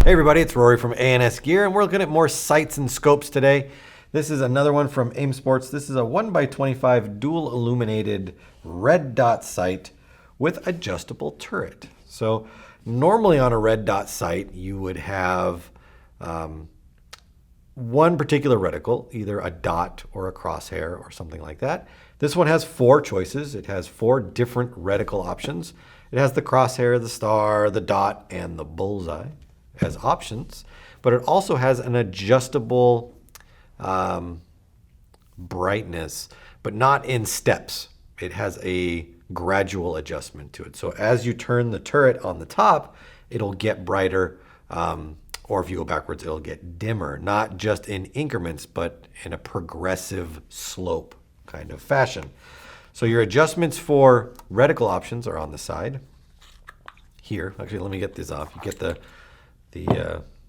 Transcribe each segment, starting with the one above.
Hey everybody, it's Rory from A&S Gear, and we're looking at more sights and scopes today. This is another one from AIM Sports. This is a 1x25 dual illuminated red dot sight with adjustable turret. So normally on a red dot sight, you would have one particular reticle, either a dot or a crosshair or something like that. This one has four choices. It has four different reticle options. It has the crosshair, the star, the dot, and the bullseye as options, but it also has an adjustable brightness, but not in steps. It has a gradual adjustment to it. So as you turn the turret on the top, it'll get brighter, or if you go backwards, it'll get dimmer, not just in increments, but in a progressive slope kind of fashion. So your adjustments for reticle options are on the side here. Actually, let me get these off. You get the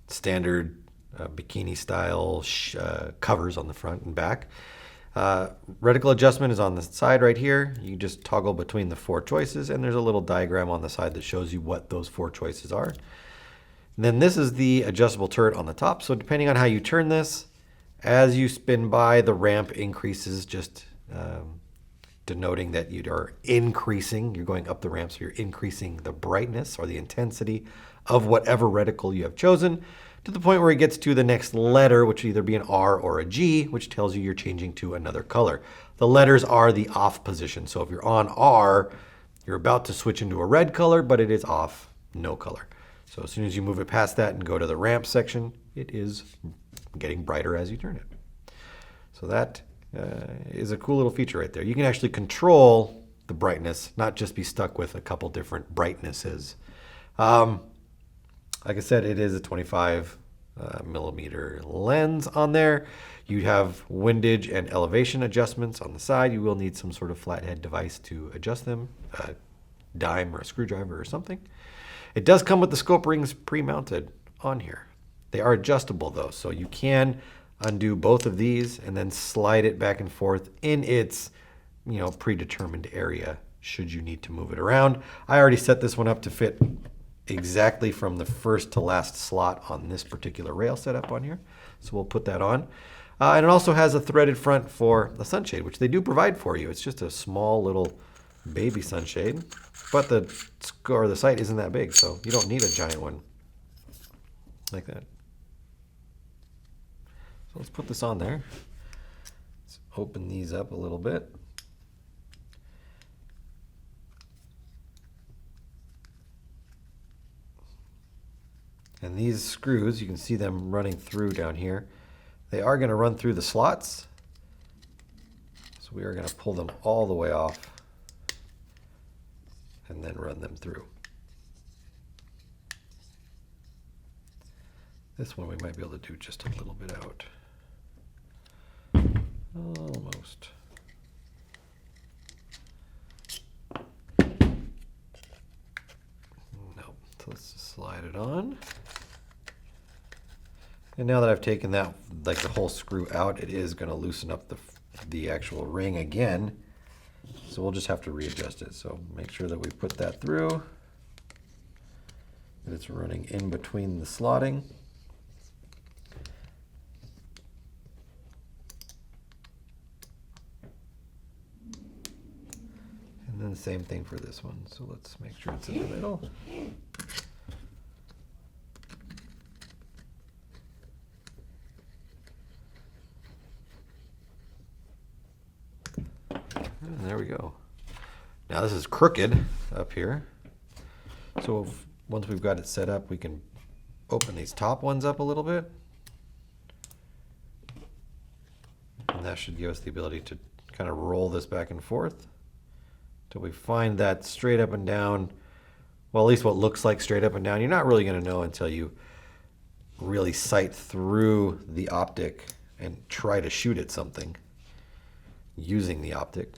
standard bikini style covers on the front and back. Reticle adjustment is on the side right here. You just toggle between the four choices, and there's a little diagram on the side that shows you what those four choices are. And then this is the adjustable turret on the top. So depending on how you turn this, as you spin by, the ramp increases, just denoting that you are increasing. You're going up the ramp, so you're increasing the brightness or the intensity of whatever reticle you have chosen, to the point where it gets to the next letter, which would either be an R or a G, which tells you you're changing to another color. The letters are the off position. So if you're on R, you're about to switch into a red color, but it is off, no color. So as soon as you move it past that and go to the ramp section, it is getting brighter as you turn it. So that is a cool little feature right there. You can actually control the brightness, not just be stuck with a couple different brightnesses. Like I said, it is a 25 millimeter lens on there. You have windage and elevation adjustments on the side. You will need some sort of flathead device to adjust them, a dime or a screwdriver or something. It does come with the scope rings pre-mounted on here. They are adjustable though, so you can undo both of these and then slide it back and forth in its predetermined area should you need to move it around. I already set this one up to fit exactly from the first to last slot on this particular rail setup on here. So we'll put that on. And it also has a threaded front for the sunshade, which they do provide for you. It's just a small little baby sunshade, but the sight isn't that big, so you don't need a giant one like that. So let's put this on there. Let's open these up a little bit. And these screws, you can see them running through down here. They are going to run through the slots. So we are going to pull them all the way off and then run them through. This one we might be able to do just a little bit out. Almost. No, so let's just slide it on. And now that I've taken that, like the whole screw out, it is going to loosen up the actual ring again. So we'll just have to readjust it. So make sure that we put that through, that it's running in between the slotting. And then the same thing for this one. So let's make sure it's in the middle. And there we go. Now this is crooked up here. So once we've got it set up, we can open these top ones up a little bit. And that should give us the ability to kind of roll this back and forth till we find that straight up and down, well, at least what looks like straight up and down. You're not really going to know until you really sight through the optic and try to shoot at something using the optic.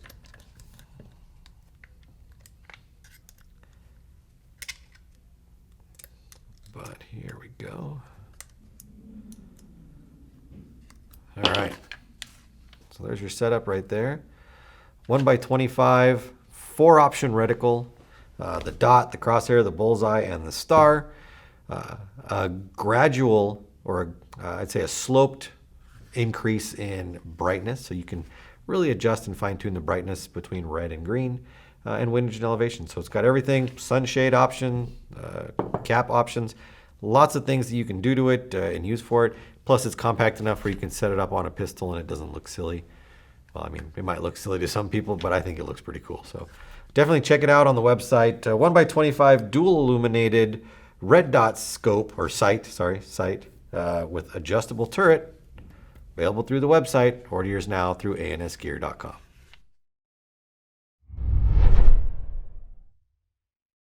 But here we go. All right. So there's your setup right there. 1x25, 4-option reticle. The dot, the crosshair, the bullseye, and the star. a gradual, or I'd say a sloped increase in brightness, so you can really adjust and fine tune the brightness between red and green, and windage and elevation. So it's got everything, sunshade option, cap options, lots of things that you can do to it and use for it. Plus it's compact enough where you can set it up on a pistol and it doesn't look silly. Well, I mean, it might look silly to some people, but I think it looks pretty cool. So definitely check it out on the website. 1x25 dual illuminated red dot scope, or sight, with adjustable turret. Available through the website. Order yours now through ansgear.com.